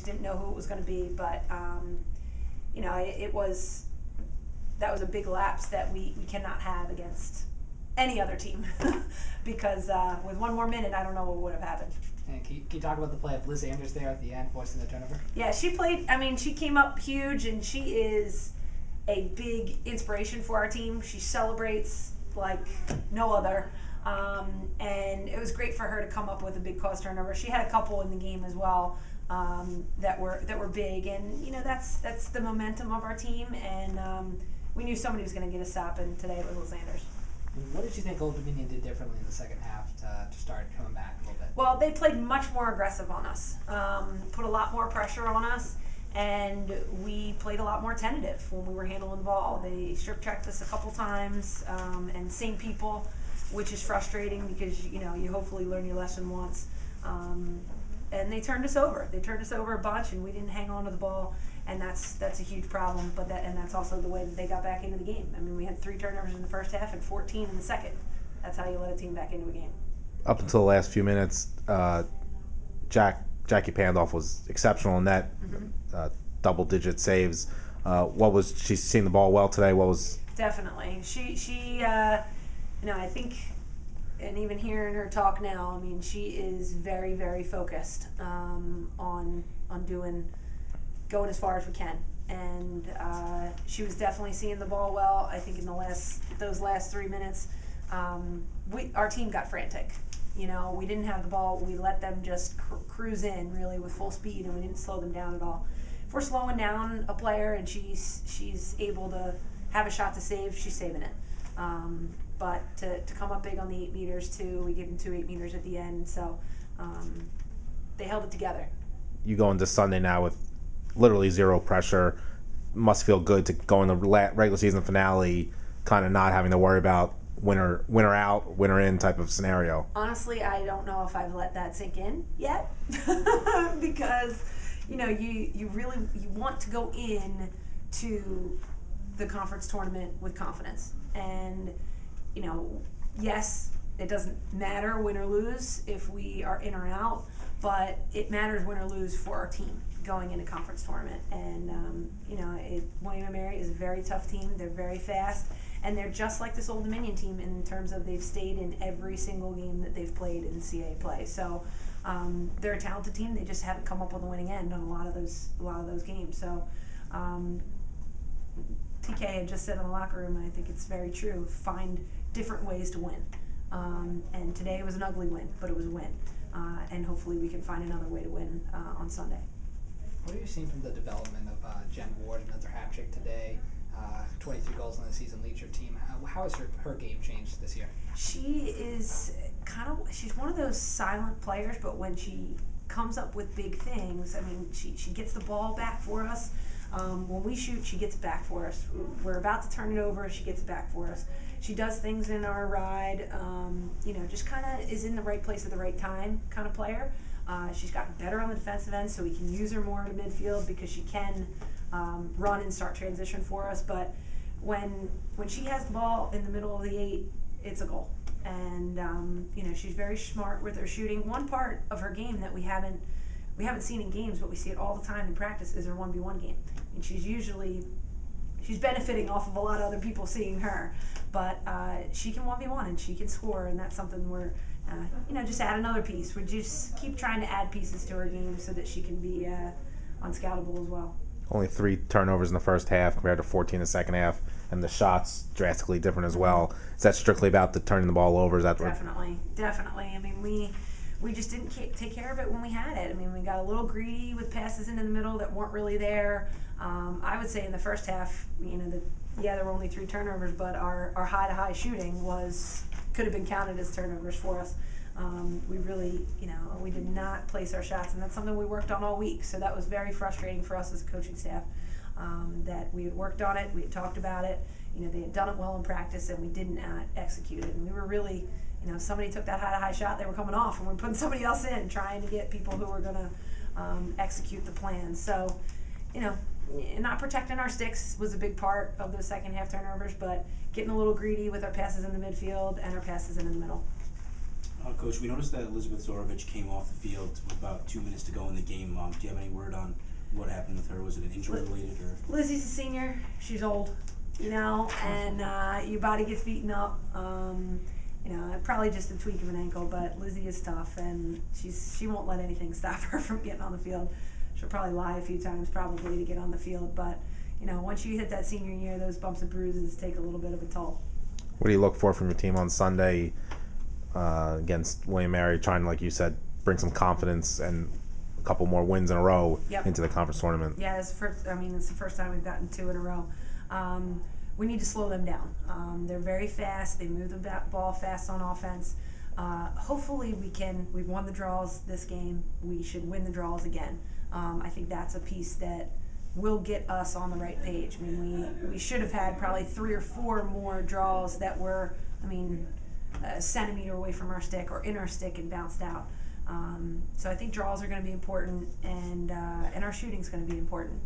didn't know who it was going to be. But that was a big lapse that we cannot have against any other team because with one more minute, I don't know what would have happened. And can you talk about the play of Liz Anders there at the end, forcing the turnover? Yeah, she played. I mean, she came up huge, and she is a big inspiration for our team. She celebrates like no other, and it was great for her to come up with a big cause turnover. She had a couple in the game as well that were big, and that's the momentum of our team. And we knew somebody was going to get a stop, and today it was Liz Anders. What did you think Old Dominion did differently in the second half to start coming back a little bit? Well, they played much more aggressive on us, put a lot more pressure on us, and we played a lot more tentative when we were handling the ball. They strip checked us a couple times, and same people, which is frustrating because you hopefully learn your lesson once. And they turned us over. They turned us over a bunch, and we didn't hang on to the ball. And that's a huge problem, but that's also the way that they got back into the game. I mean, we had 3 turnovers in the first half and 14 in the second. That's how you let a team back into a game. Up until the last few minutes, Jackie Pandolf was exceptional in that, double-digit saves. She's seen the ball well today? Definitely. She I think, and even hearing her talk now, I mean, she is very, very focused on going as far as we can, and she was definitely seeing the ball well. I think in those last 3 minutes, our team got frantic. We didn't have the ball. We let them just cruise in really with full speed, and we didn't slow them down at all. If we're slowing down a player and she's able to have a shot to save, she's saving it. But to come up big on the 8 meters too, we gave them 2 8 meters at the end, so they held it together. You go into Sunday now with literally zero pressure. Must feel good to go in the regular season finale kind of not having to worry about winner out, winner in type of scenario. Honestly, I don't know if I've let that sink in yet because you want to go in to the conference tournament with confidence. And yes, it doesn't matter win or lose if we are in or out, but it matters win or lose for our team going into conference tournament. And William & Mary is a very tough team. They're very fast, and they're just like this Old Dominion team in terms of they've stayed in every single game that they've played in CA play. So they're a talented team. They just haven't come up with a winning end on a lot of those games. So TK had just said in the locker room, and I think it's very true, find different ways to win. And today was an ugly win, but it was a win. And hopefully we can find another way to win on Sunday. What have you seen from the development of Jen Ward, another hat trick today, 23 goals in the season, leads your team? How has her game changed this year? She is she's one of those silent players, but when she comes up with big things, I mean, she gets the ball back for us. When we shoot, she gets it back for us. We're about to turn it over, she gets it back for us. She does things in our ride, just kind of is in the right place at the right time kind of player. She's gotten better on the defensive end, so we can use her more in the midfield because she can run and start transition for us. But when she has the ball in the middle of the 8, it's a goal. And she's very smart with her shooting. One part of her game that we haven't seen in games, but we see it all the time in practice, is her 1v1 game. And she's benefiting off of a lot of other people seeing her. But she can 1v1 and she can score, and that's something we're just add another piece. We just keep trying to add pieces to her game so that she can be unscoutable as well. Only 3 turnovers in the first half compared to 14 in the second half, and the shots drastically different as well. Is that strictly about the turning the ball over? Is that definitely? I mean, we just didn't take care of it when we had it. I mean, we got a little greedy with passes into the middle that weren't really there. I would say in the first half, there were only 3 turnovers, but our high-to-high shooting could have been counted as turnovers for us. We really, we did not place our shots, and that's something we worked on all week. So that was very frustrating for us as a coaching staff, that we had worked on it, we had talked about it. They had done it well in practice, and we did not execute it. And we were really, somebody took that high-to-high shot, they were coming off, and we're putting somebody else in, trying to get people who were going to execute the plan. So, not protecting our sticks was a big part of those second half turnovers, but getting a little greedy with our passes in the midfield and our passes in the middle. Coach, we noticed that Elizabeth Zorovich came off the field with about 2 minutes to go in the game. Do you have any word on What happened with her? Was it an injury related or? Lizzie's a senior. She's old, you know, and your body gets beaten up. You know, probably just a tweak of an ankle, but Lizzie is tough, and she won't let anything stop her from getting on the field. She'll probably lie a few times probably to get on the field, but you know, once you hit that senior year, those bumps and bruises take a little bit of a toll. What do you look for from your team on Sunday against William Mary, trying to, like you said, bring some confidence and a couple more wins in a row into the conference tournament? Yeah, it's the first time we've gotten 2 in a row. We need to slow them down. They're very fast. They move the ball fast on offense. Hopefully we've won the draws this game. We should win the draws again. I think that's a piece that will get us on the right page. I mean, we should have had probably 3 or 4 more draws that were, a centimeter away from our stick or in our stick and bounced out. So I think draws are going to be important, and our shooting's going to be important.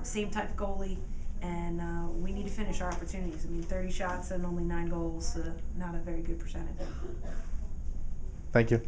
Same type of goalie, and we need to finish our opportunities. 30 shots and only 9 goals, not a very good percentage. Thank you.